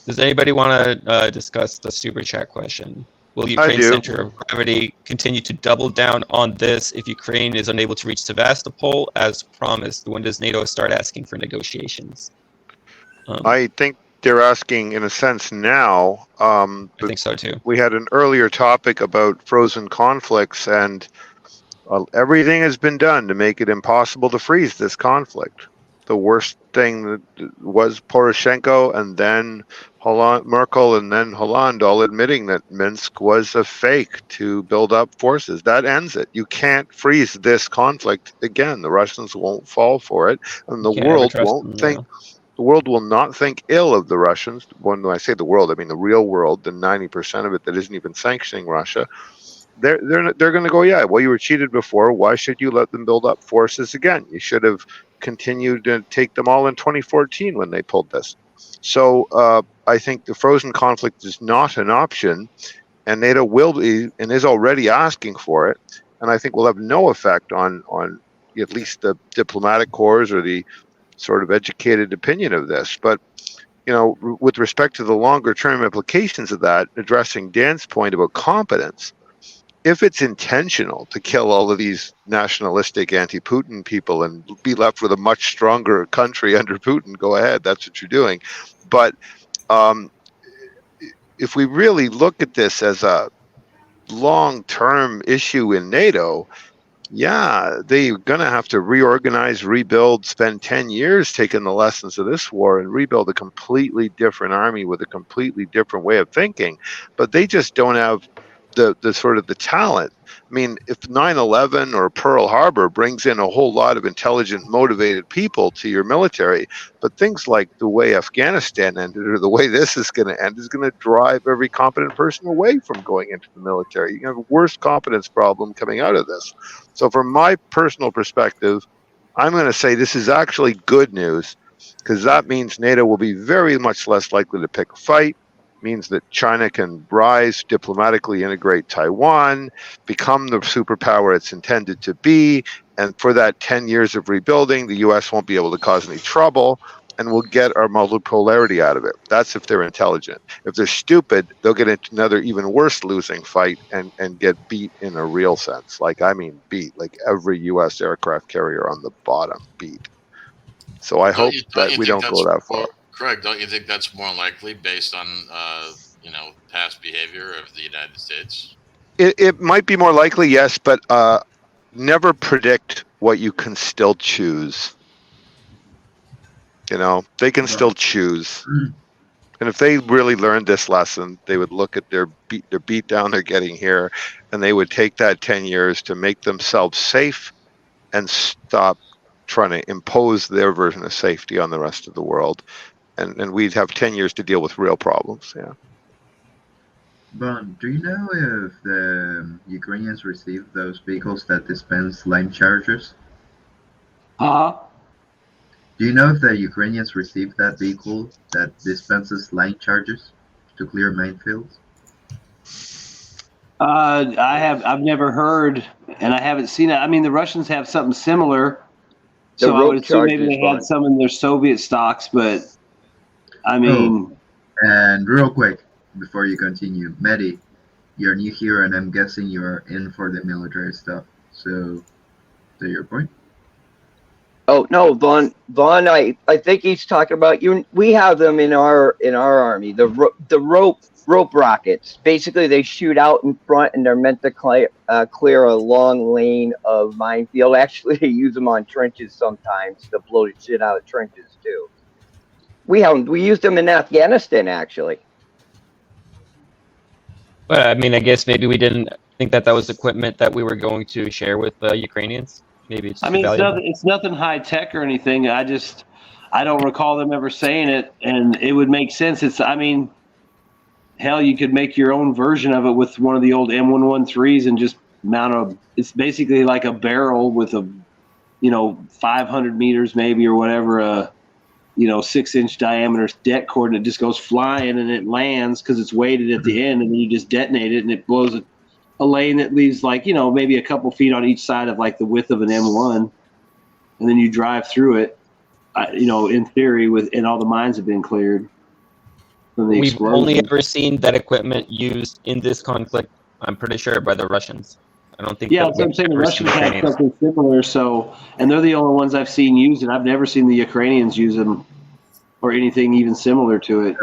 Does anybody want to discuss the super chat question? Will Ukraine's center of gravity continue to double down on this if Ukraine is unable to reach Sevastopol as promised? When does NATO start asking for negotiations? I think they're asking, in a sense, now. I think so too. We had an earlier topic about frozen conflicts, and everything has been done to make it impossible to freeze this conflict. The worst thing was Poroshenko, and then Merkel, and then Hollande all admitting that Minsk was a fake to build up forces. That ends it. You can't freeze this conflict again. The Russians won't fall for it, and the world won't think. The world will not think ill of the Russians. When I say the world, I mean the real world, the 90% of it that isn't even sanctioning Russia. They're going to go, yeah, well, you were cheated before. Why should you let them build up forces again? You should have continued to take them all in 2014 when they pulled this. So I think the frozen conflict is not an option, and NATO will be and is already asking for it. And I think will have no effect on at least the diplomatic corps or the sort of educated opinion of this. But with respect to the longer term implications of that, addressing Dan's point about competence, if it's intentional to kill all of these nationalistic anti-Putin people and be left with a much stronger country under Putin, go ahead, that's what you're doing. But if we really look at this as a long-term issue in NATO, yeah, they're going to have to reorganize, rebuild, spend 10 years taking the lessons of this war and rebuild a completely different army with a completely different way of thinking. But they just don't have the sort of the talent. I mean, if 9/11 or Pearl Harbor brings in a whole lot of intelligent, motivated people to your military, but things like the way Afghanistan ended or the way this is going to end is going to drive every competent person away from going into the military. You have a worse competence problem coming out of this. So from my personal perspective, I'm going to say this is actually good news, because that means NATO will be very much less likely to pick a fight. Means that China can rise, diplomatically integrate Taiwan, become the superpower it's intended to be, and for that 10 years of rebuilding, the U.S. won't be able to cause any trouble, and we'll get our multipolarity out of it. That's if they're intelligent. If they're stupid, they'll get into another even worse losing fight and get beat in a real sense. Like beat, every U.S. aircraft carrier on the bottom beat. So I hope that we don't go that far. Craig, don't you think that's more likely based on past behavior of the United States? It might be more likely, yes, but never predict what you can still choose. They can still choose, and if they really learned this lesson, they would look at their beat down they're getting here, and they would take that 10 years to make themselves safe and stop trying to impose their version of safety on the rest of the world. And we'd have 10 years to deal with real problems, yeah. Bon, do you know if the Ukrainians received those vehicles that dispense line charges? Do you know if the Ukrainians received that vehicle that dispenses line charges to clear minefields? I've never heard, and I haven't seen it. I mean, the Russians have something similar, so I would assume maybe they had some in their Soviet stocks, but I mean... And real quick, before you continue, Mehdi, you're new here, and I'm guessing you're in for the military stuff. So, to your point? Oh no, Vaughn. I think he's talking about you. We have them in our army. The rope rockets. Basically, they shoot out in front, and they're meant to clear a long lane of minefield. Actually, they use them on trenches sometimes to blow the shit out of trenches too. We used them in Afghanistan, actually. Well, I mean, I guess maybe we didn't think that was equipment that we were going to share with the Ukrainians. Maybe it's. I mean, it's nothing high tech or anything. I don't recall them ever saying it, and it would make sense. Hell, you could make your own version of it with one of the old M113s and just mount it's basically like a barrel with 500 meters maybe or whatever, 6-inch diameter deck cord, and it just goes flying and it lands because it's weighted at the end, and then you just detonate it and it blows a lane that leaves maybe a couple feet on each side of the width of an M1, and then you drive through it, in theory, and all the mines have been cleared. from the We've explosion. only ever seen that equipment used in this conflict, I'm pretty sure, by the Russians. I don't think. Yeah, that that's what I'm we've saying. The ever seen Russians have Ukrainians. something similar, so, and they're the only ones I've seen use it. I've never seen the Ukrainians use them or anything even similar to it.